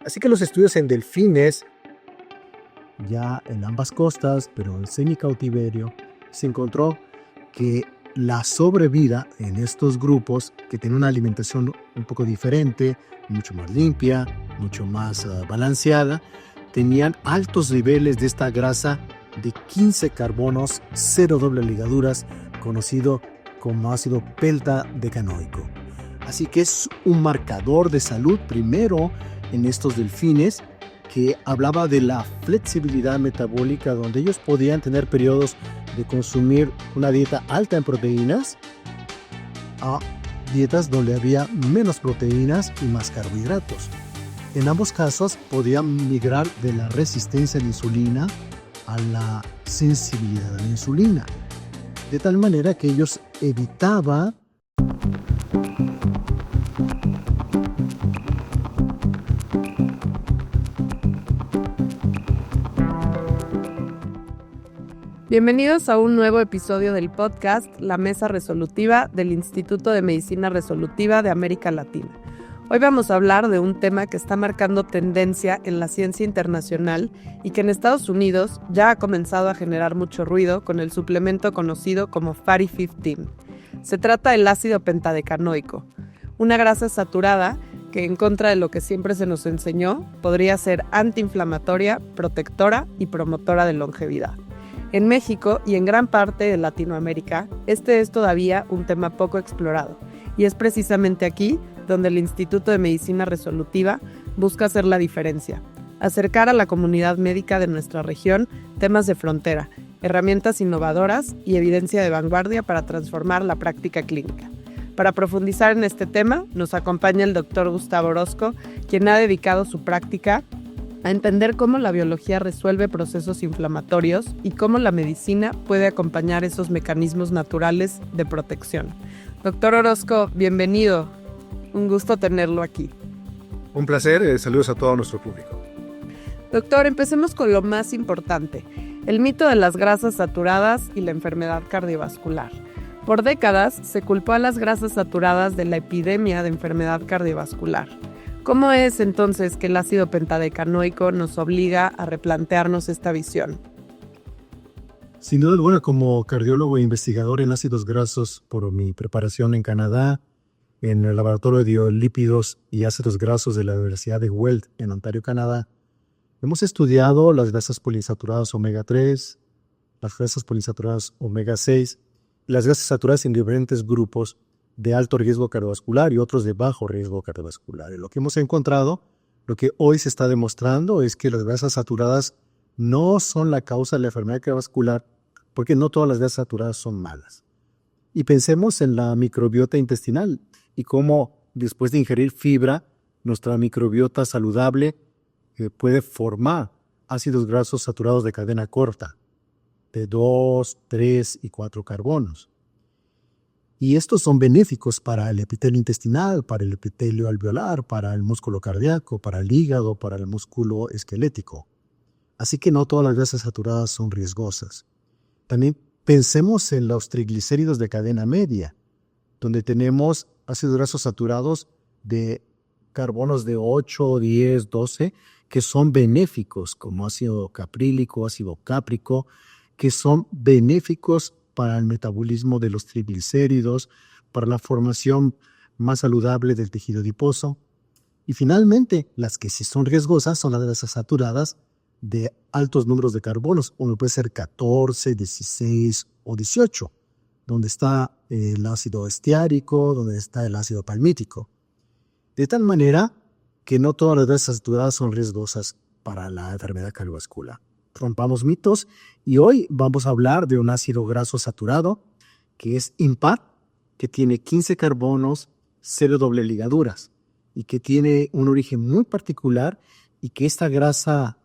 Así que los estudios en delfines, ya en ambas costas, pero en semicautiverio, se encontró que la sobrevida en estos grupos, que tienen una alimentación un poco diferente, mucho más limpia, mucho más balanceada, tenían altos niveles de esta grasa de 15 carbonos, 0 doble ligaduras, conocido como ácido pentadecanoico. Así que es un marcador de salud primero en estos delfines, que hablaba de la flexibilidad metabólica, donde ellos podían tener periodos de consumir una dieta alta en proteínas a dietas donde había menos proteínas y más carbohidratos. En ambos casos podían migrar de la resistencia a la insulina a la sensibilidad a la insulina, de tal manera que ellos evitaban Bienvenidos a un nuevo episodio del podcast La Mesa Resolutiva del Instituto de Medicina Resolutiva de América Latina. Hoy vamos a hablar de un tema que está marcando tendencia en la ciencia internacional y que en Estados Unidos ya ha comenzado a generar mucho ruido con el suplemento conocido como Fatty 15. Se trata del ácido pentadecanoico, una grasa saturada que, en contra de lo que siempre se nos enseñó, podría ser antiinflamatoria, protectora y promotora de longevidad. En México y en gran parte de Latinoamérica, este es todavía un tema poco explorado, y es precisamente aquí donde el Instituto de Medicina Resolutiva busca hacer la diferencia, acercar a la comunidad médica de nuestra región temas de frontera, herramientas innovadoras y evidencia de vanguardia para transformar la práctica clínica. Para profundizar en este tema, nos acompaña el Dr. Gustavo Orozco, quien ha dedicado su práctica a entender cómo la biología resuelve procesos inflamatorios y cómo la medicina puede acompañar esos mecanismos naturales de protección. Doctor Orozco, bienvenido. Un gusto tenerlo aquí. Un placer. Saludos a todo nuestro público. Doctor, empecemos con lo más importante, el mito de las grasas saturadas y la enfermedad cardiovascular. Por décadas se culpó a las grasas saturadas de la epidemia de enfermedad cardiovascular. ¿Cómo es entonces que el ácido pentadecanoico nos obliga a replantearnos esta visión? Sin duda alguna, como cardiólogo e investigador en ácidos grasos por mi preparación en Canadá, en el laboratorio de biolípidos y ácidos grasos de la Universidad de Guelph en Ontario, Canadá, hemos estudiado las grasas poliinsaturadas omega 3, las grasas poliinsaturadas omega 6, las grasas saturadas en diferentes grupos de alto riesgo cardiovascular y otros de bajo riesgo cardiovascular. Y lo que hemos encontrado, lo que hoy se está demostrando, es que las grasas saturadas no son la causa de la enfermedad cardiovascular, porque no todas las grasas saturadas son malas. Y pensemos en la microbiota intestinal y cómo después de ingerir fibra, nuestra microbiota saludable puede formar ácidos grasos saturados de cadena corta, de 2, 3 y 4 carbonos. Y estos son benéficos para el epitelio intestinal, para el epitelio alveolar, para el músculo cardíaco, para el hígado, para el músculo esquelético. Así que no todas las grasas saturadas son riesgosas. También pensemos en los triglicéridos de cadena media, donde tenemos ácidos grasos saturados de carbonos de 8, 10, 12, que son benéficos, como ácido caprílico, ácido cáprico, que son benéficos para el metabolismo de los triglicéridos, para la formación más saludable del tejido adiposo. Y finalmente, las que sí son riesgosas son las grasas saturadas de altos números de carbonos, uno puede ser 14, 16 o 18, donde está el ácido esteárico, donde está el ácido palmítico. De tal manera que no todas las grasas saturadas son riesgosas para la enfermedad cardiovascular. Rompamos mitos y hoy vamos a hablar de un ácido graso saturado que es impar, que tiene 15 carbonos, 0 doble ligaduras y que tiene un origen muy particular, y que esta grasa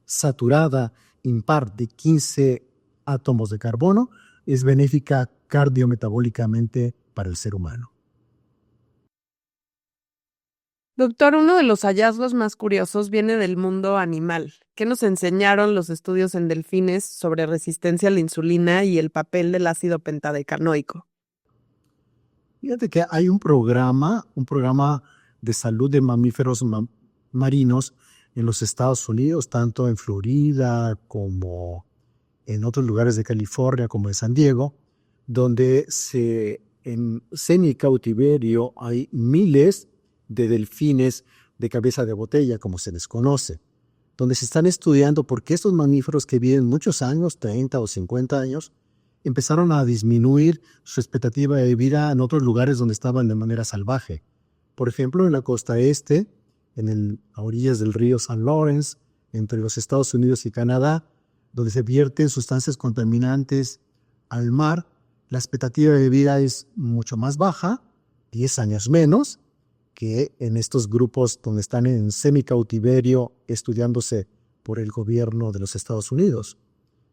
saturada impar de 15 átomos de carbono es benéfica cardiometabólicamente para el ser humano. Doctor, uno de los hallazgos más curiosos viene del mundo animal. ¿Qué nos enseñaron los estudios en delfines sobre resistencia a la insulina y el papel del ácido pentadecanoico? Fíjate que hay un programa de salud de mamíferos marinos en los Estados Unidos, tanto en Florida como en otros lugares de California, como en San Diego, donde en semicautiverio hay miles de delfines de cabeza de botella, como se les conoce, donde se están estudiando por qué estos mamíferos que viven muchos años, 30 o 50 años, empezaron a disminuir su expectativa de vida en otros lugares donde estaban de manera salvaje. Por ejemplo, en la costa este, a orillas del río San Lawrence, entre los Estados Unidos y Canadá, donde se vierten sustancias contaminantes al mar, la expectativa de vida es mucho más baja, 10 años menos, que en estos grupos donde están en semicautiverio estudiándose por el gobierno de los Estados Unidos.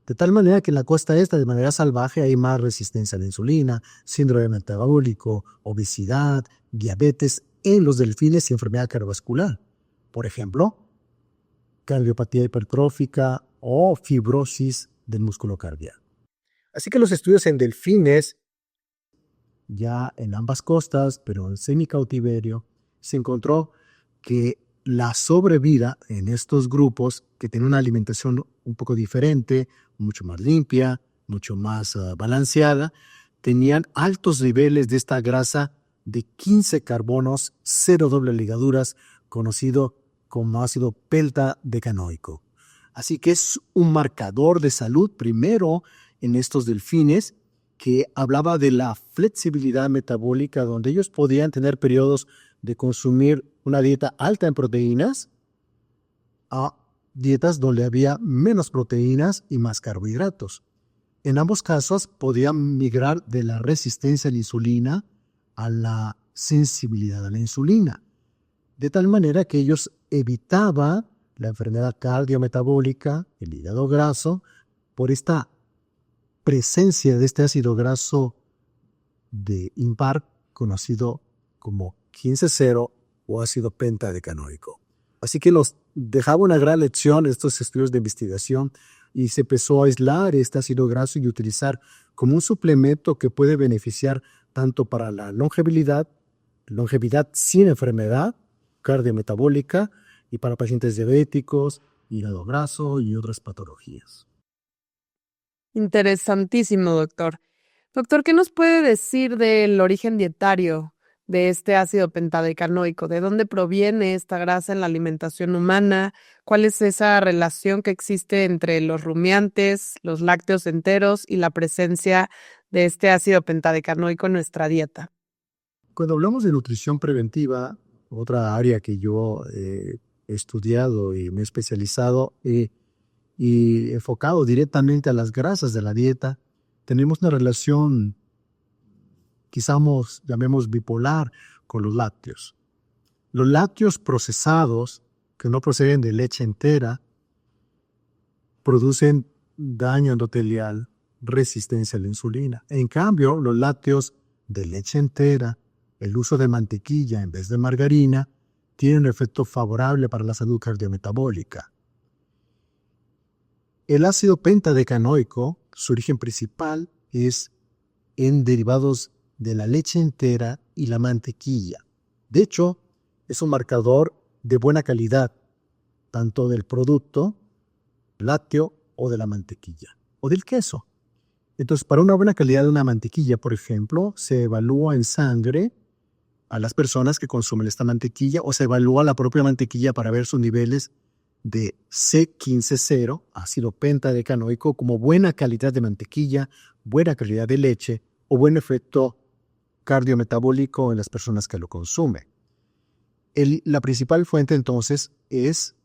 De tal manera que en la costa este, de manera salvaje, hay más resistencia a la insulina, síndrome metabólico, obesidad, diabetes en los delfines y enfermedad cardiovascular. Por ejemplo, cardiopatía hipertrófica o fibrosis del músculo cardíaco. Así que los estudios en delfines, ya en ambas costas, pero en semicautiverio, se encontró que la sobrevida en estos grupos, que tienen una alimentación un poco diferente, mucho más limpia, mucho más balanceada, tenían altos niveles de esta grasa de 15 carbonos, 0 doble ligaduras, conocido como ácido pentadecanoico. Así que es un marcador de salud, primero en estos delfines, que hablaba de la flexibilidad metabólica, donde ellos podían tener periodos de consumir una dieta alta en proteínas a dietas donde había menos proteínas y más carbohidratos. En ambos casos podían migrar de la resistencia a la insulina a la sensibilidad a la insulina, de tal manera que ellos evitaban la enfermedad cardiometabólica, el hígado graso, por esta presencia de este ácido graso de impar, conocido como 15-0 o ácido pentadecanoico. Así que nos dejaba una gran lección estos estudios de investigación y se empezó a aislar este ácido graso y utilizar como un suplemento que puede beneficiar tanto para la longevidad sin enfermedad cardiometabólica y para pacientes diabéticos, hígado graso y otras patologías. Interesantísimo, doctor. Doctor, ¿qué nos puede decir del origen dietario de este ácido pentadecanoico? ¿De dónde proviene esta grasa en la alimentación humana? ¿Cuál es esa relación que existe entre los rumiantes, los lácteos enteros y la presencia de este ácido pentadecanoico en nuestra dieta? Cuando hablamos de nutrición preventiva, otra área que yo he estudiado y me he especializado y enfocado directamente a las grasas de la dieta, tenemos una relación, quizás llamemos bipolar, con los lácteos. Los lácteos procesados, que no proceden de leche entera, producen daño endotelial, resistencia a la insulina. En cambio, los lácteos de leche entera, el uso de mantequilla en vez de margarina, tienen un efecto favorable para la salud cardiometabólica. El ácido pentadecanoico, su origen principal es en derivados de la leche entera y la mantequilla. De hecho, es un marcador de buena calidad, tanto del producto lácteo o de la mantequilla o del queso. Entonces, para una buena calidad de una mantequilla, por ejemplo, se evalúa en sangre a las personas que consumen esta mantequilla o se evalúa la propia mantequilla para ver sus niveles de C15-0, ácido pentadecanoico, como buena calidad de mantequilla, buena calidad de leche o buen efecto cardiometabólico en las personas que lo consumen. La principal fuente entonces es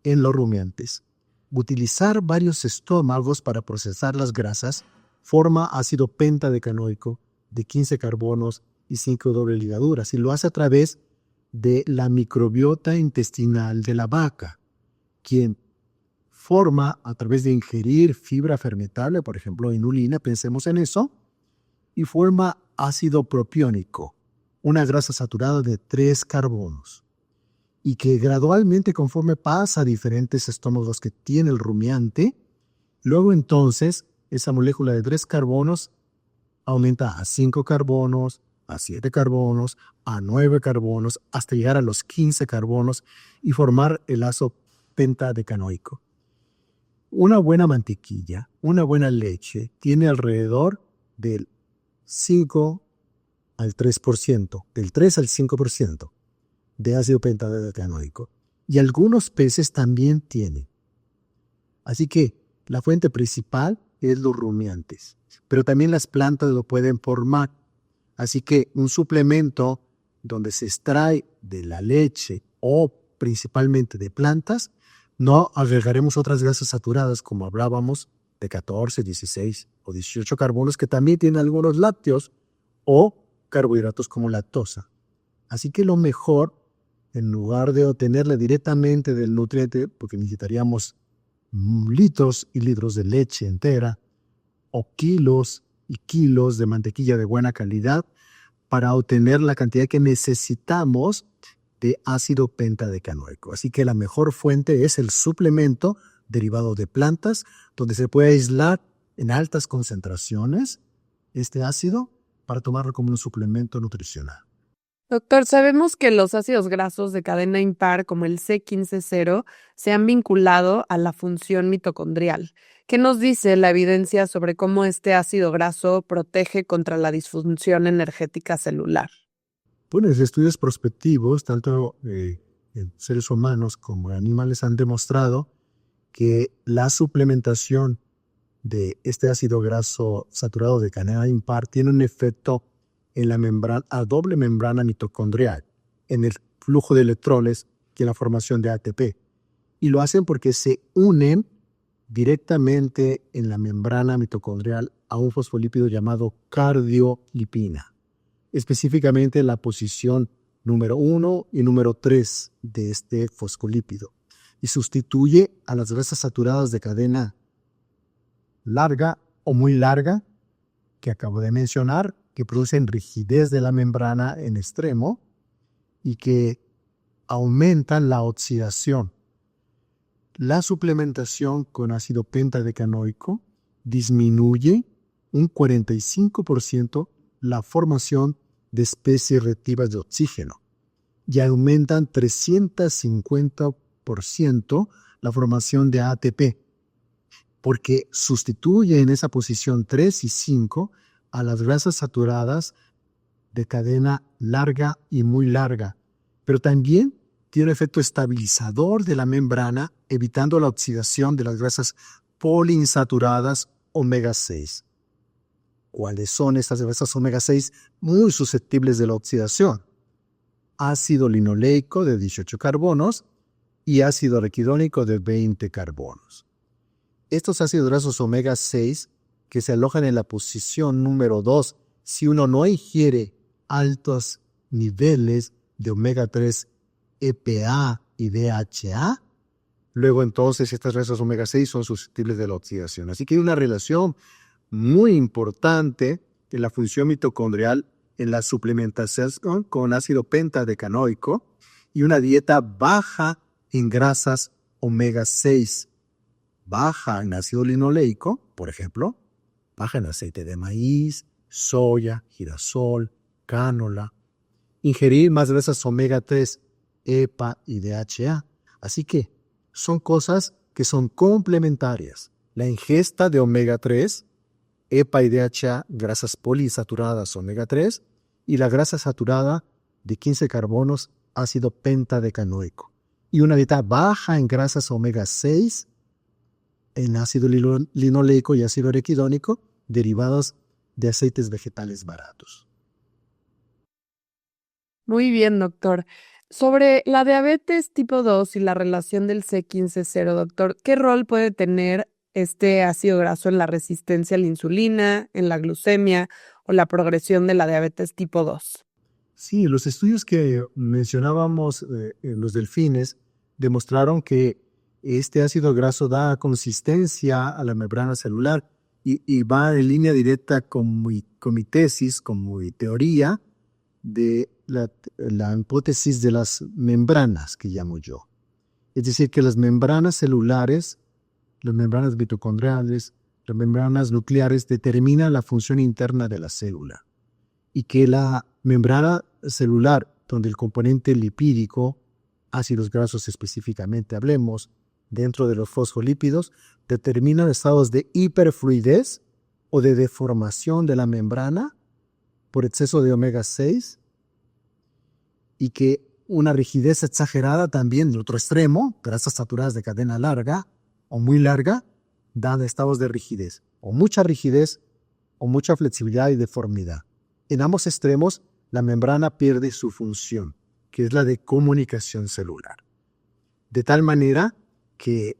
en los rumiantes. Utilizar varios estómagos para procesar las grasas forma ácido pentadecanoico de 15 carbonos y 5 doble ligaduras, y lo hace a través de la microbiota intestinal de la vaca, quien forma a través de ingerir fibra fermentable, por ejemplo inulina, pensemos en eso, y forma ácido propiónico, una grasa saturada de 3 carbonos, y que gradualmente, conforme pasa a diferentes estómagos que tiene el rumiante, luego entonces esa molécula de 3 carbonos aumenta a 5 carbonos, a 7 carbonos, a 9 carbonos, hasta llegar a los 15 carbonos y formar el ácido pentadecanoico. Una buena mantequilla, una buena leche, tiene alrededor del 5 al 3%, del 3 al 5% de ácido pentadecanoico. Y algunos peces también tienen. Así que la fuente principal es los rumiantes, pero también las plantas lo pueden formar. Así que un suplemento donde se extrae de la leche o principalmente de plantas, no agregaremos otras grasas saturadas como hablábamos de 14, 16 o 18 carbonos que también tienen algunos lácteos o carbohidratos como lactosa. Así que lo mejor, en lugar de obtenerle directamente del nutriente, porque necesitaríamos litros y litros de leche entera o kilos y kilos de mantequilla de buena calidad para obtener la cantidad que necesitamos de ácido pentadecanoico. Así que la mejor fuente es el suplemento derivado de plantas, donde se puede aislar en altas concentraciones este ácido para tomarlo como un suplemento nutricional. Doctor, sabemos que los ácidos grasos de cadena impar, como el C15-0, se han vinculado a la función mitocondrial. ¿Qué nos dice la evidencia sobre cómo este ácido graso protege contra la disfunción energética celular? Bueno, estudios prospectivos, tanto en seres humanos como en animales, han demostrado que la suplementación de este ácido graso saturado de cadena impar tiene un efecto en la membrana, a doble membrana mitocondrial, en el flujo de electrones y en la formación de ATP. Y lo hacen porque se unen directamente en la membrana mitocondrial a un fosfolípido llamado cardiolipina, específicamente la posición número 1 y número 3 de este fosfolípido, y sustituye a las grasas saturadas de cadena larga o muy larga que acabo de mencionar, que producen rigidez de la membrana en extremo y que aumentan la oxidación. La suplementación con ácido pentadecanoico disminuye un 45% la formación de especies reactivas de oxígeno y aumentan 350% la formación de ATP, porque sustituye en esa posición 3 y 5 a las grasas saturadas de cadena larga y muy larga, pero también tiene un efecto estabilizador de la membrana, evitando la oxidación de las grasas poliinsaturadas omega 6. ¿Cuáles son estas grasas omega 6 muy susceptibles de la oxidación? Ácido linoleico de 18 carbonos y ácido araquidónico de 20 carbonos. Estos ácidos grasos omega 6 que se alojan en la posición número 2 si uno no ingiere altos niveles de omega 3, EPA y DHA, luego entonces estas grasas omega 6 son susceptibles de la oxidación. Así que hay una relación muy importante en la función mitocondrial en la suplementación con ácido pentadecanoico y una dieta baja en grasas omega 6, baja en ácido linoleico, por ejemplo, baja en aceite de maíz, soya, girasol, cánola. Ingerir más grasas omega 3, EPA y DHA. Así que son cosas que son complementarias. La ingesta de omega 3, EPA y DHA, grasas poliinsaturadas omega 3, y la grasa saturada de 15 carbonos, ácido pentadecanoico. Y una dieta baja en grasas omega 6, en ácido linoleico y ácido araquidónico, derivados de aceites vegetales baratos. Muy bien, doctor. Sobre la diabetes tipo 2 y la relación del C15-0, doctor, ¿qué rol puede tener este ácido graso en la resistencia a la insulina, en la glucemia o la progresión de la diabetes tipo 2? Sí, los estudios que mencionábamos en los delfines demostraron que este ácido graso da consistencia a la membrana celular y va en línea directa con mi tesis, con mi teoría de la hipótesis de las membranas que llamo yo. Es decir, que las membranas celulares, las membranas mitocondriales, las membranas nucleares determinan la función interna de la célula y que la membrana celular, donde el componente lipídico, ácidos grasos específicamente hablemos, dentro de los fosfolípidos, determinan estados de hiperfluidez o de deformación de la membrana por exceso de omega 6 y que una rigidez exagerada también del otro extremo, grasas saturadas de cadena larga o muy larga, dan estados de rigidez o mucha flexibilidad y deformidad. En ambos extremos, la membrana pierde su función, que es la de comunicación celular. De tal manera que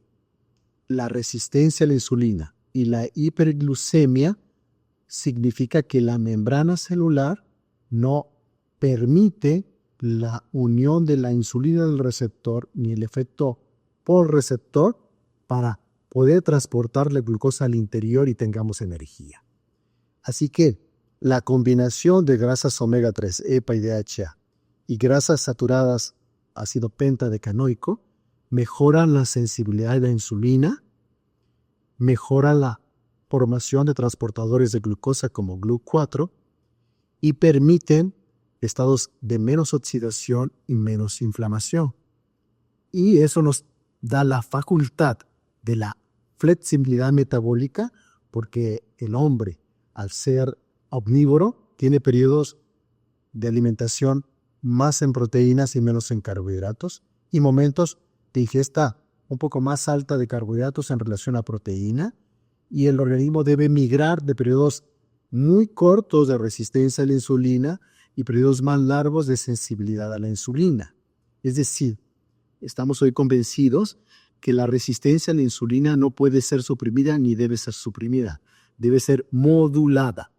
la resistencia a la insulina y la hiperglucemia significa que la membrana celular no permite la unión de la insulina del receptor ni el efecto por receptor para poder transportar la glucosa al interior y tengamos energía. Así que la combinación de grasas omega 3, EPA y DHA y grasas saturadas ácido pentadecanoico mejoran la sensibilidad de la insulina, mejoran la formación de transportadores de glucosa como GLUT4 y permiten estados de menos oxidación y menos inflamación. Y eso nos da la facultad de la flexibilidad metabólica porque el hombre, al ser omnívoro, tiene periodos de alimentación más en proteínas y menos en carbohidratos y momentos de ingesta un poco más alta de carbohidratos en relación a proteína, y el organismo debe migrar de periodos muy cortos de resistencia a la insulina y periodos más largos de sensibilidad a la insulina. Es decir, estamos hoy convencidos que la resistencia a la insulina no puede ser suprimida ni debe ser suprimida, debe ser modulada.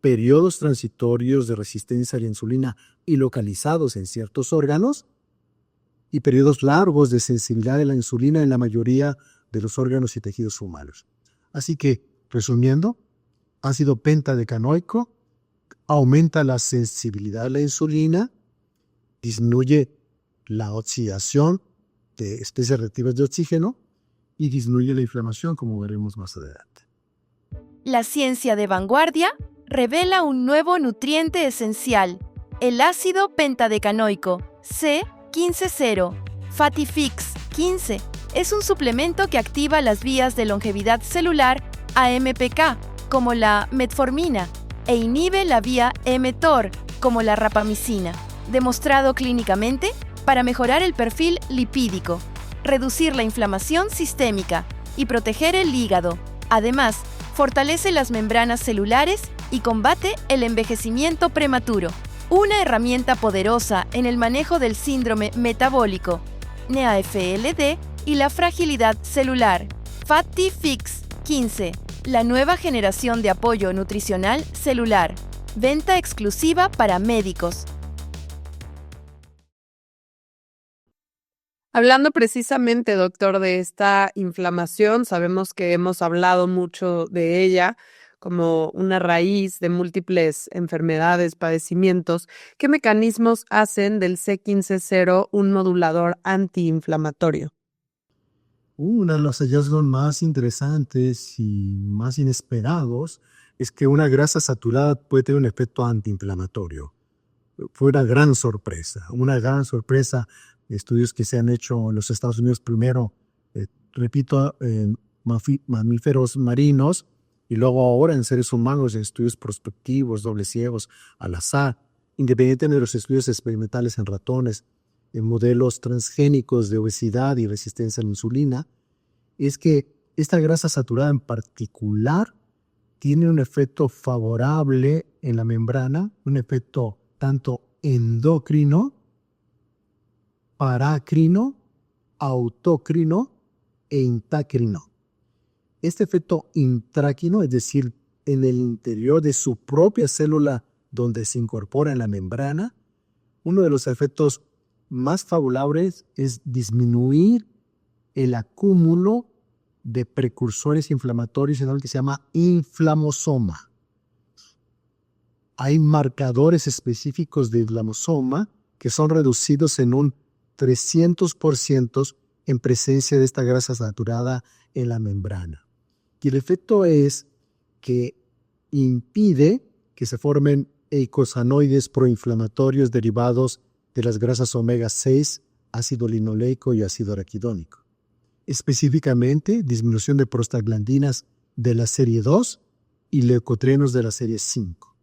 Periodos transitorios de resistencia a la insulina y localizados en ciertos órganos y periodos largos de sensibilidad a la insulina en la mayoría de los órganos y tejidos humanos. Así que, resumiendo, ácido pentadecanoico aumenta la sensibilidad a la insulina, disminuye la oxidación de especies reactivas de oxígeno y disminuye la inflamación, como veremos más adelante. La ciencia de vanguardia revela un nuevo nutriente esencial, el ácido pentadecanoico, C15-0, FATIFIX 15. Es un suplemento que activa las vías de longevidad celular AMPK, como la metformina, e inhibe la vía mTOR, como la rapamicina, demostrado clínicamente para mejorar el perfil lipídico, reducir la inflamación sistémica y proteger el hígado. Además, fortalece las membranas celulares y combate el envejecimiento prematuro. Una herramienta poderosa en el manejo del síndrome metabólico, NeaFLD, y la fragilidad celular. FATIFIX 15, la nueva generación de apoyo nutricional celular. Venta exclusiva para médicos. Hablando precisamente, doctor, de esta inflamación, sabemos que hemos hablado mucho de ella como una raíz de múltiples enfermedades, padecimientos. ¿Qué mecanismos hacen del C15-0 un modulador antiinflamatorio? Uno de los hallazgos más interesantes y más inesperados es que una grasa saturada puede tener un efecto antiinflamatorio. Fue una gran sorpresa, estudios que se han hecho en los Estados Unidos primero, en mamíferos marinos y luego ahora en seres humanos, en estudios prospectivos, dobles ciegos, al azar, independientemente de los estudios experimentales en ratones, en modelos transgénicos de obesidad y resistencia a la insulina, es que esta grasa saturada en particular tiene un efecto favorable en la membrana, un efecto tanto endocrino, paracrino, autocrino e intracrino. Este efecto intráquino, es decir, en el interior de su propia célula donde se incorpora en la membrana, uno de los efectos más favorables es disminuir el acúmulo de precursores inflamatorios en algo que se llama inflamosoma. Hay marcadores específicos de inflamosoma que son reducidos en un 300% en presencia de esta grasa saturada en la membrana. Y el efecto es que impide que se formen eicosanoides proinflamatorios derivados de las grasas omega 6, ácido linoleico y ácido araquidónico. Específicamente, disminución de prostaglandinas de la serie 2 y leucotrienos de la serie 5.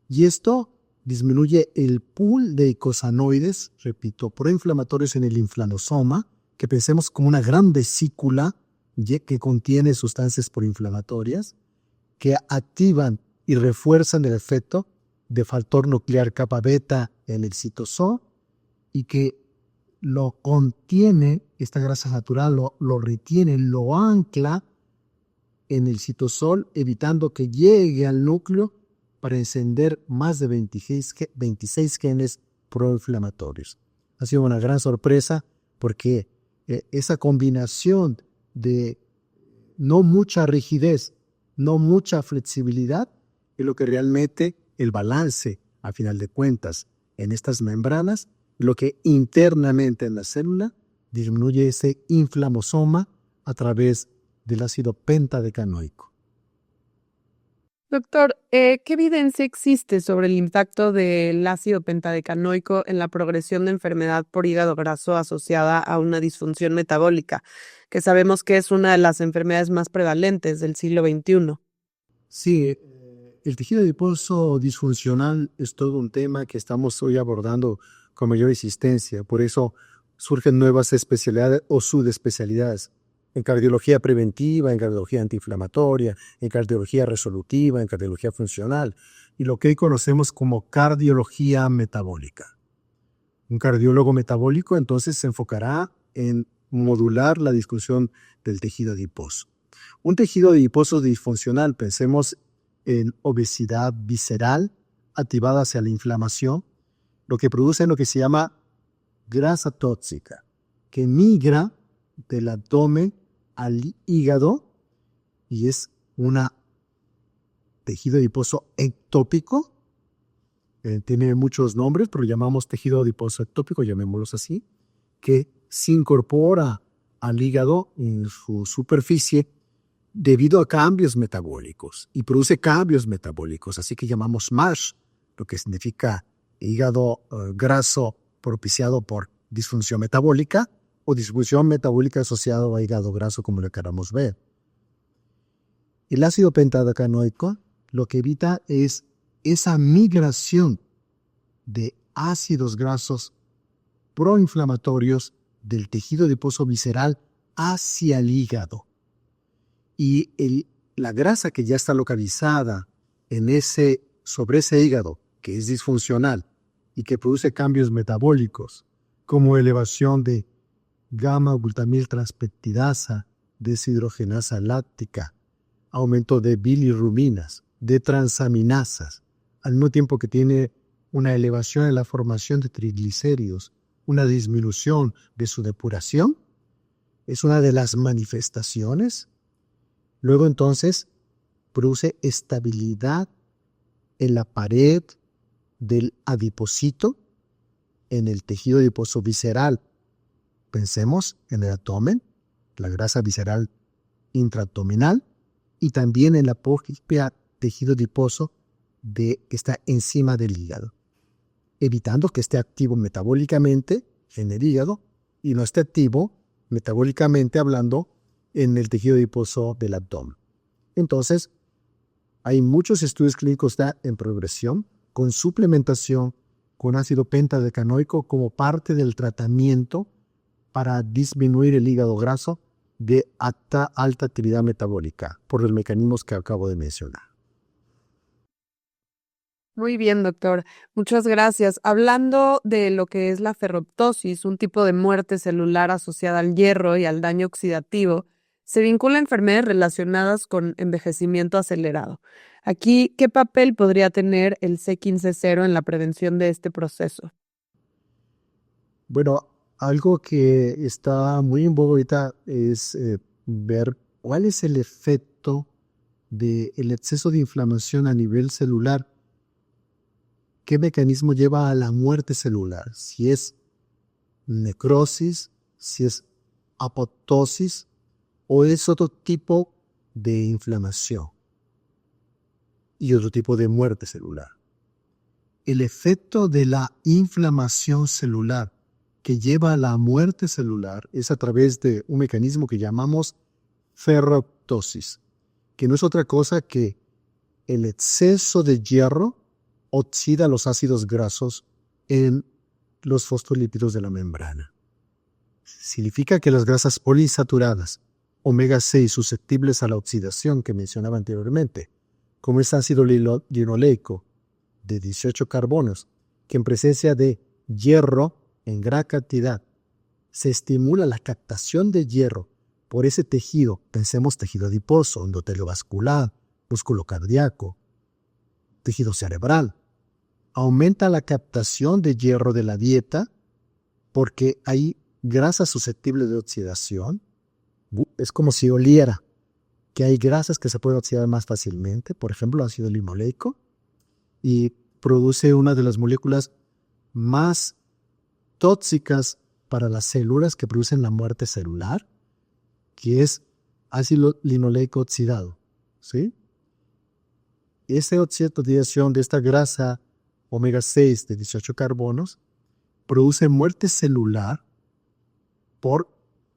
Y esto disminuye el pool de eicosanoides, repito, proinflamatorios en el inflamosoma, que pensemos como una gran vesícula que contiene sustancias proinflamatorias que activan y refuerzan el efecto de factor nuclear kappa beta en el citosol y que lo contiene, esta grasa natural lo retiene, lo ancla en el citosol, evitando que llegue al núcleo para encender más de 26 genes proinflamatorios. Ha sido una gran sorpresa porque esa combinación de no mucha rigidez, no mucha flexibilidad, es lo que realmente el balance, a final de cuentas, en estas membranas, lo que internamente en la célula disminuye ese inflamosoma a través del ácido pentadecanoico. Doctor, ¿qué evidencia existe sobre el impacto del ácido pentadecanoico en la progresión de enfermedad por hígado graso asociada a una disfunción metabólica, que sabemos que es una de las enfermedades más prevalentes del siglo XXI? Sí, el tejido adiposo disfuncional es todo un tema que estamos hoy abordando con mayor insistencia. Por eso surgen nuevas especialidades o subespecialidades. En cardiología preventiva, en cardiología antiinflamatoria, en cardiología resolutiva, en cardiología funcional y lo que hoy conocemos como cardiología metabólica. Un cardiólogo metabólico entonces se enfocará en modular la disfunción del tejido adiposo. Un tejido adiposo disfuncional, pensemos en obesidad visceral activada hacia la inflamación, lo que produce lo que se llama grasa tóxica, que migra del abdomen al hígado y es un tejido adiposo ectópico. Tiene muchos nombres, pero llamamos tejido adiposo ectópico, llamémoslos así, que se incorpora al hígado en su superficie debido a cambios metabólicos y produce cambios metabólicos, así que llamamos MASH, lo que significa hígado graso propiciado por disfunción metabólica o disfunción metabólica asociada a hígado graso, como lo queramos ver. El ácido pentadecanoico lo que evita es esa migración de ácidos grasos proinflamatorios del tejido adiposo visceral hacia el hígado. Y la grasa que ya está localizada sobre ese hígado, que es disfuncional y que produce cambios metabólicos, como elevación de gamma-glutamil transpeptidasa, deshidrogenasa láctica, aumento de bilirrubinas, de transaminasas, al mismo tiempo que tiene una elevación en la formación de triglicéridos, una disminución de su depuración, es una de las manifestaciones. Luego entonces produce estabilidad en la pared del adipocito, en el tejido adiposo visceral. Pensemos en el abdomen, la grasa visceral intraabdominal y también en la propia tejido adiposo que está encima del hígado, evitando que esté activo metabólicamente en el hígado y no esté activo metabólicamente hablando en el tejido adiposo del abdomen. Entonces, hay muchos estudios clínicos en progresión con suplementación con ácido pentadecanoico como parte del tratamiento para disminuir el hígado graso de alta actividad metabólica por los mecanismos que acabo de mencionar. Muy bien, doctor. Muchas gracias. Hablando de lo que es la ferroptosis, un tipo de muerte celular asociada al hierro y al daño oxidativo, se vincula a enfermedades relacionadas con envejecimiento acelerado. Aquí, ¿qué papel podría tener el C15-0 en la prevención de este proceso? Bueno, algo que está muy en boga ahorita es ver cuál es el efecto del exceso de inflamación a nivel celular. ¿Qué mecanismo lleva a la muerte celular? Si es necrosis, si es apoptosis o es otro tipo de inflamación y otro tipo de muerte celular. el efecto de la inflamación celular que lleva a la muerte celular es a través de un mecanismo que llamamos ferroptosis, que no es otra cosa que el exceso de hierro oxida los ácidos grasos en los fosfolípidos de la membrana. Significa que las grasas poliinsaturadas, omega 6 susceptibles a la oxidación que mencionaba anteriormente, como es ácido linoleico de 18 carbonos, que en presencia de hierro en gran cantidad se estimula la captación de hierro por ese tejido, pensemos tejido adiposo, endotelio vascular, músculo cardíaco, tejido cerebral. Aumenta la captación de hierro de la dieta porque hay grasas susceptibles de oxidación. Es como si oliera que hay grasas que se pueden oxidar más fácilmente, por ejemplo, ácido linoleico, y produce una de las moléculas más tóxicas para las células que producen la muerte celular, que es ácido linoleico oxidado, ¿sí? Esa oxidación de esta grasa omega 6 de 18 carbonos produce muerte celular por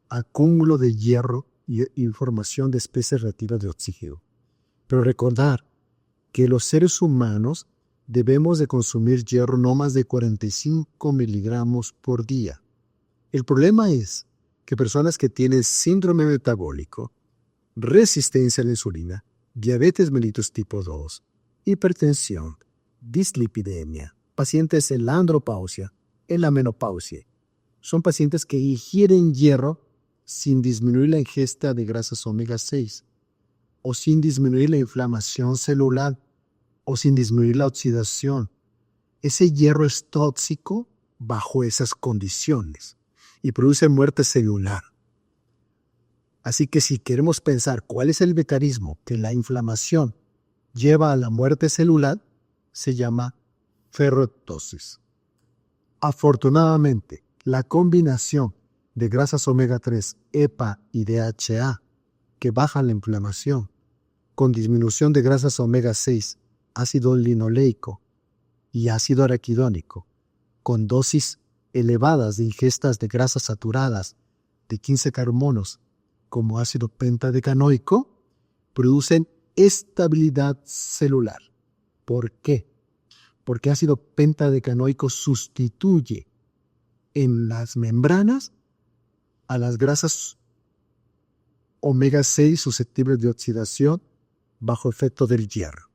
acúmulo de hierro y formación de especies reactivas de oxígeno. Pero recordar que los seres humanos debemos de consumir hierro no más de 45 miligramos por día. El problema es que personas que tienen síndrome metabólico, resistencia a la insulina, diabetes mellitus tipo 2, hipertensión, dislipidemia, pacientes en la andropausia, en la menopausia, son pacientes que ingieren hierro sin disminuir la ingesta de grasas omega 6 o sin disminuir la inflamación celular o sin disminuir la oxidación. Ese hierro es tóxico bajo esas condiciones y produce muerte celular. Así que si queremos pensar cuál es el mecanismo que la inflamación lleva a la muerte celular, se llama ferroptosis. Afortunadamente, la combinación de grasas omega 3, EPA y DHA, que bajan la inflamación, con disminución de grasas omega 6, ácido linoleico y ácido araquidónico, con dosis elevadas de ingestas de grasas saturadas de 15 carbonos, como ácido pentadecanoico, producen estabilidad celular. ¿Por qué? Porque ácido pentadecanoico sustituye en las membranas a las grasas omega 6 susceptibles de oxidación bajo efecto del hierro.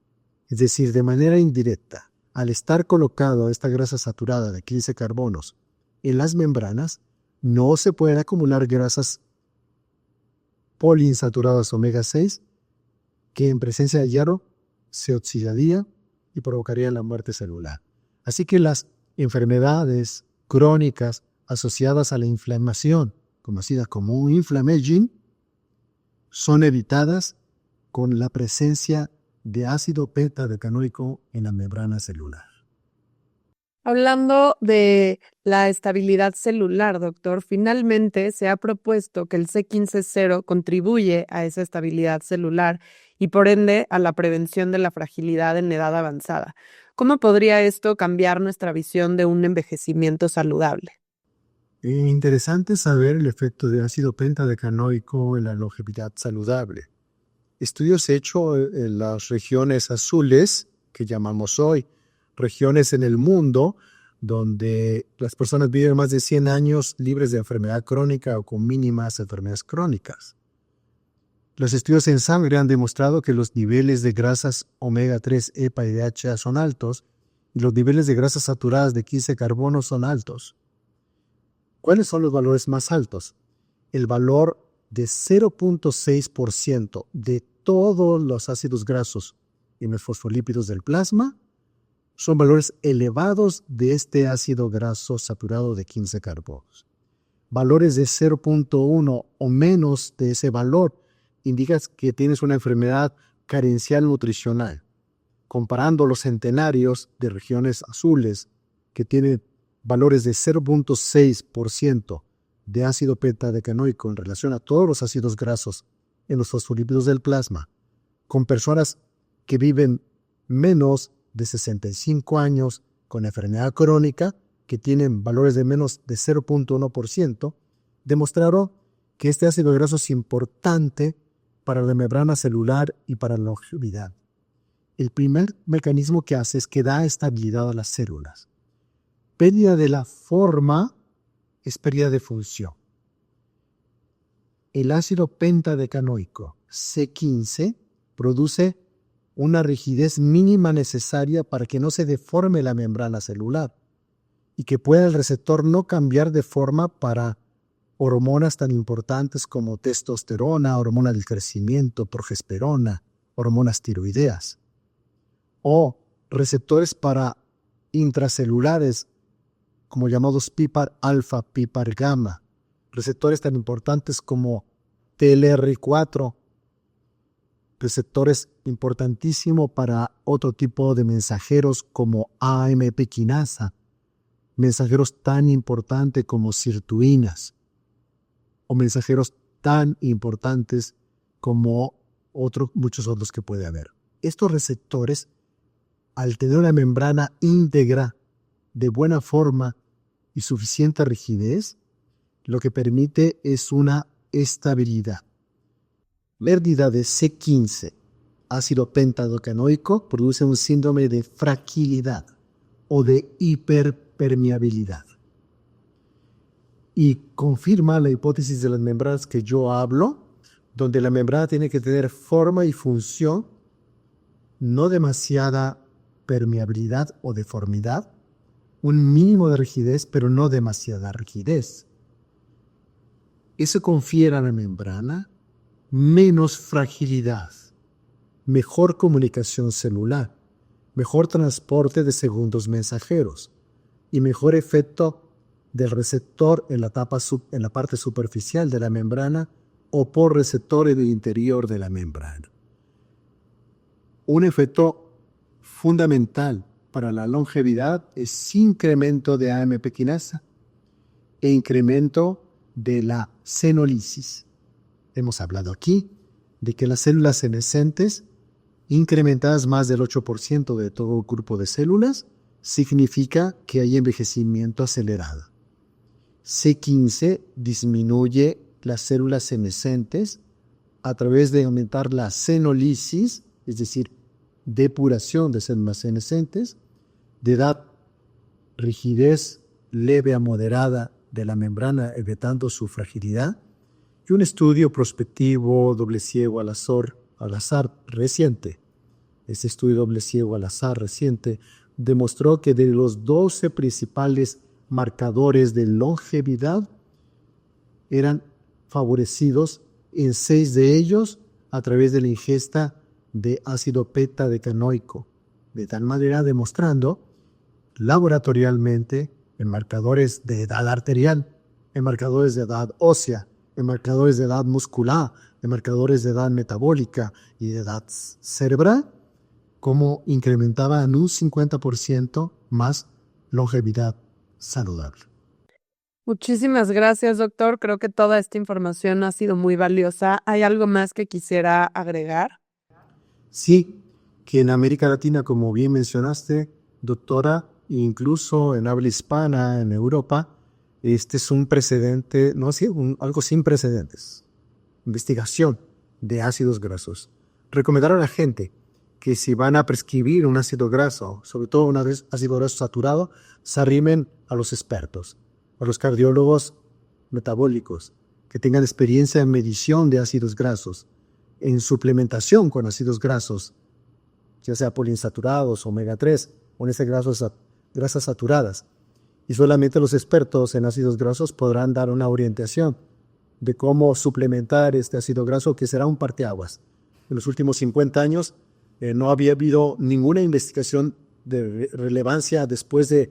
Es decir, de manera indirecta, al estar colocado esta grasa saturada de 15 carbonos en las membranas, no se pueden acumular grasas poliinsaturadas omega 6 que en presencia de hierro se oxidarían y provocarían la muerte celular. Así que las enfermedades crónicas asociadas a la inflamación, conocidas como un inflammaging, son evitadas con la presencia de ácido pentadecanoico en la membrana celular. Hablando de la estabilidad celular, doctor, finalmente se ha propuesto que el C15-0 contribuye a esa estabilidad celular y por ende a la prevención de la fragilidad en edad avanzada. ¿Cómo podría esto cambiar nuestra visión de un envejecimiento saludable? Interesante saber el efecto de ácido pentadecanoico en la longevidad saludable. Estudios hechos en las regiones azules, que llamamos hoy, regiones en el mundo donde las personas viven más de 100 años libres de enfermedad crónica o con mínimas enfermedades crónicas. Los estudios en sangre han demostrado que los niveles de grasas omega 3, EPA y DHA son altos y los niveles de grasas saturadas de 15 carbono son altos. ¿Cuáles son los valores más altos? El valor de 0.6% de todos los ácidos grasos en los fosfolípidos del plasma son valores elevados de este ácido graso saturado de 15 carbonos. Valores de 0.1 o menos de ese valor indican que tienes una enfermedad carencial nutricional. Comparando los centenarios de regiones azules que tienen valores de 0.6% de ácido pentadecanoico en relación a todos los ácidos grasos en los fosfolípidos del plasma, con personas que viven menos de 65 años con enfermedad crónica, que tienen valores de menos de 0.1%, demostraron que este ácido graso es importante para la membrana celular y para la longevidad. El primer mecanismo que hace es que da estabilidad a las células. Pérdida de la forma es pérdida de función. El ácido pentadecanoico C15 produce una rigidez mínima necesaria para que no se deforme la membrana celular y que pueda el receptor no cambiar de forma para hormonas tan importantes como testosterona, hormona del crecimiento, progesterona, hormonas tiroideas, o receptores para intracelulares como llamados PPAR alfa, PPAR gamma, receptores tan importantes como TLR4, receptores importantísimos para otro tipo de mensajeros como AMP quinasa, mensajeros tan importantes como sirtuinas, o mensajeros tan importantes como muchos otros que puede haber. Estos receptores, al tener una membrana íntegra, de buena forma y suficiente rigidez, lo que permite es una estabilidad. Pérdida de C15, ácido pentadecanoico, produce un síndrome de fragilidad o de hiperpermeabilidad. Y confirma la hipótesis de las membranas que yo hablo, donde la membrana tiene que tener forma y función, no demasiada permeabilidad o deformidad, un mínimo de rigidez, pero no demasiada rigidez. Eso confiere a la membrana menos fragilidad, mejor comunicación celular, mejor transporte de segundos mensajeros y mejor efecto del receptor en la parte superficial de la membrana o por receptor en el interior de la membrana. Un efecto fundamental para la longevidad es incremento de AMP quinasa e incremento de la senolisis. Hemos hablado aquí de que las células senescentes, incrementadas más del 8% de todo el grupo de células, significa que hay envejecimiento acelerado. C15 disminuye las células senescentes a través de aumentar la senolisis, es decir, depuración de células senescentes, de dar rigidez leve a moderada de la membrana, evitando su fragilidad. Y un estudio prospectivo doble ciego al azar reciente, este estudio doble ciego al azar reciente, demostró que de los 12 principales marcadores de longevidad eran favorecidos en 6 de ellos a través de la ingesta de ácido pentadecanoico, de tal manera demostrando laboratorialmente en marcadores de edad arterial, en marcadores de edad ósea, en marcadores de edad muscular, en marcadores de edad metabólica y de edad cerebral, cómo incrementaba en un 50% más longevidad saludable. Muchísimas gracias, doctor. Creo que toda esta información ha sido muy valiosa. ¿Hay algo más que quisiera agregar? Sí, que en América Latina, como bien mencionaste, doctora, incluso en habla hispana, en Europa, este es un precedente, no así, algo sin precedentes. Investigación de ácidos grasos. Recomendar a la gente que si van a prescribir un ácido graso, sobre todo un ácido graso saturado, se arrimen a los expertos, a los cardiólogos metabólicos, que tengan experiencia en medición de ácidos grasos, en suplementación con ácidos grasos, ya sea poliinsaturados, omega 3, o en este caso grasas saturadas. Y solamente los expertos en ácidos grasos podrán dar una orientación de cómo suplementar este ácido graso, que será un parteaguas. En los últimos 50 años no había habido ninguna investigación de relevancia después del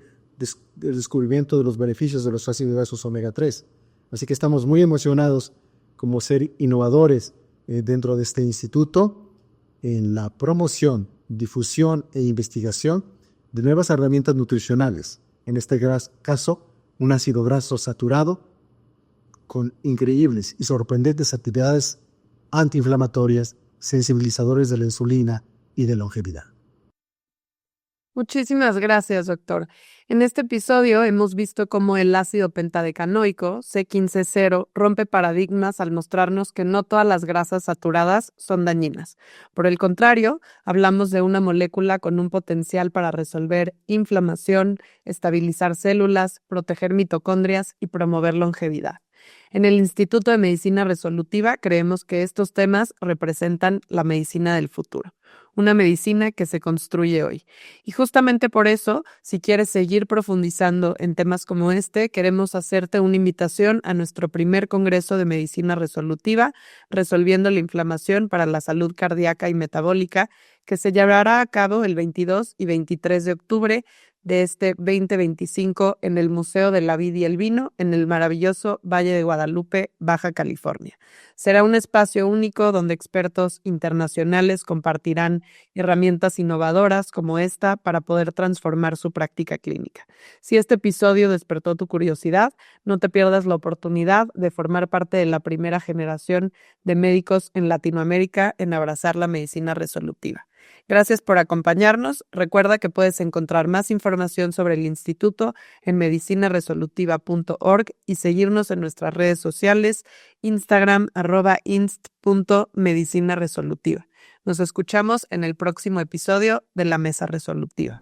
descubrimiento de los beneficios de los ácidos grasos omega 3. Así que estamos muy emocionados como ser innovadores dentro de este instituto en la promoción, difusión e investigación de nuevas herramientas nutricionales. En este caso, un ácido graso saturado con increíbles y sorprendentes actividades antiinflamatorias, sensibilizadores de la insulina y de longevidad. Muchísimas gracias, doctor. En este episodio hemos visto cómo el ácido pentadecanoico, C15-0, rompe paradigmas al mostrarnos que no todas las grasas saturadas son dañinas. Por el contrario, hablamos de una molécula con un potencial para resolver inflamación, estabilizar células, proteger mitocondrias y promover longevidad. En el Instituto de Medicina Resolutiva creemos que estos temas representan la medicina del futuro, una medicina que se construye hoy. Y justamente por eso, si quieres seguir profundizando en temas como este, queremos hacerte una invitación a nuestro primer Congreso de Medicina Resolutiva, Resolviendo la Inflamación para la Salud Cardíaca y Metabólica, que se llevará a cabo el 22 y 23 de octubre de este 2025 en el Museo de la Vid y el Vino, en el maravilloso Valle de Guadalupe, Baja California. Será un espacio único donde expertos internacionales compartirán herramientas innovadoras como esta para poder transformar su práctica clínica. Si este episodio despertó tu curiosidad, no te pierdas la oportunidad de formar parte de la primera generación de médicos en Latinoamérica en abrazar la medicina resolutiva. Gracias por acompañarnos. Recuerda que puedes encontrar más información sobre el instituto en medicinaresolutiva.org y seguirnos en nuestras redes sociales, Instagram @inst.medicinaresolutiva. Nos escuchamos en el próximo episodio de La Mesa Resolutiva.